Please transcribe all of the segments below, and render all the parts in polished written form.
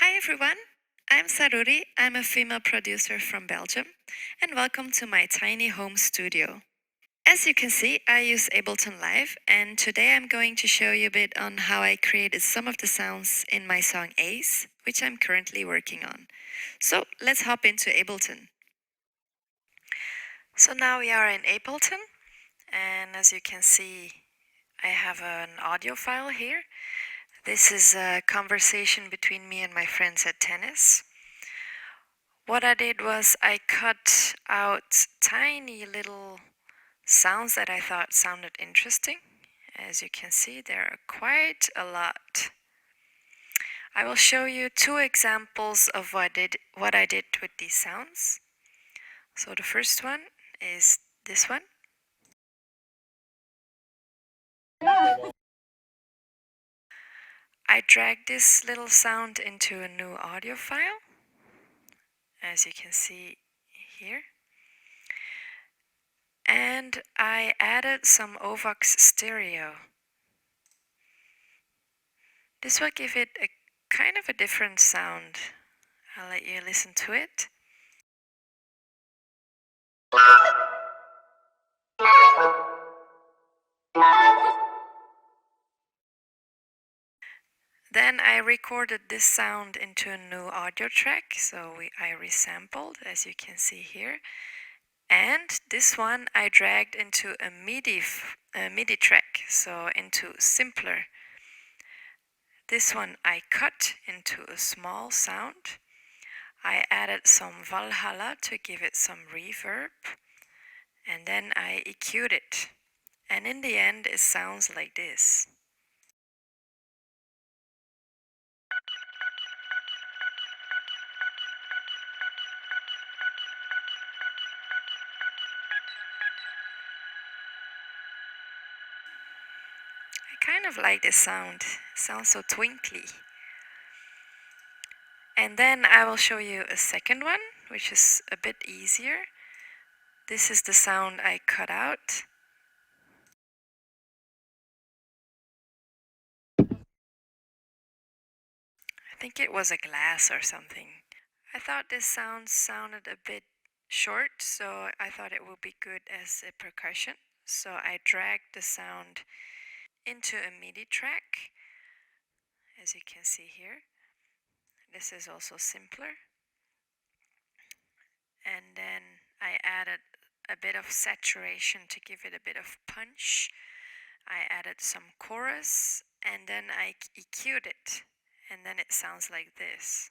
Hi everyone, I'm Saruri. I'm a female producer from Belgium, and welcome to my tiny home studio. As you can see, I use Ableton Live, and today I'm going to show you a bit on how I created some of the sounds in my song Ace, which I'm currently working on. So let's hop into Ableton. So now we are in Ableton, and as you can see, I have an audio file here. This is a conversation between me and my friends at tennis. What I did was I cut out tiny little sounds that I thought sounded interesting. As you can see, there are quite a lot. I will show you two examples of what I did with these sounds. So the first one is this one. I dragged this little sound into a new audio file, as you can see here. And I added some Ovox stereo. This will give it a kind of a different sound. I'll let you listen to it. Then I recorded this sound into a new audio track, so I resampled, as you can see here. And this one I dragged into a MIDI track, so into simpler. This one I cut into a small sound. I added some Valhalla to give it some reverb, and then I EQ'd it. And in the end, it sounds like this. I kind of like this sound. It sounds so twinkly. And then I will show you a second one, which is a bit easier. This is the sound I cut out. I think it was a glass or something. I thought this sound sounded a bit short, so I thought it would be good as a percussion. So I dragged the sound into a MIDI track, as you can see here. This is also simpler. And then I added a bit of saturation to give it a bit of punch. I added some chorus, and then I EQ'd it, and then it sounds like this.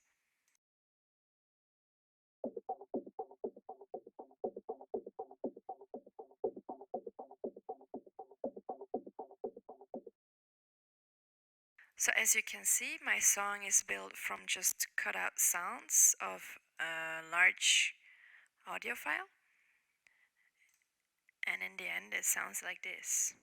So as you can see, my song is built from just cut out sounds of a large audio file, and in the end it sounds like this.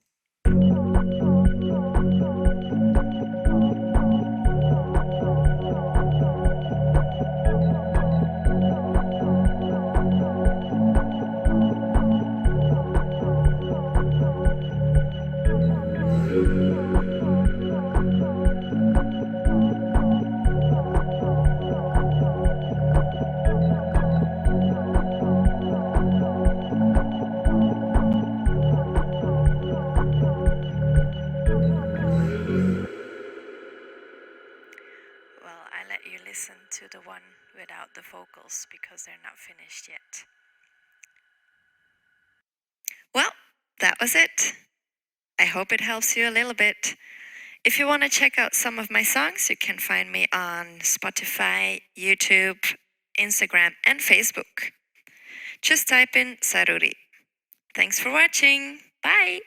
Well, I let you listen to the one without the vocals because they're not finished yet. Well, that was it. I hope it helps you a little bit. If you want to check out some of my songs, you can find me on Spotify, YouTube, Instagram, and Facebook. Just type in Saruri. Thanks for watching. Bye.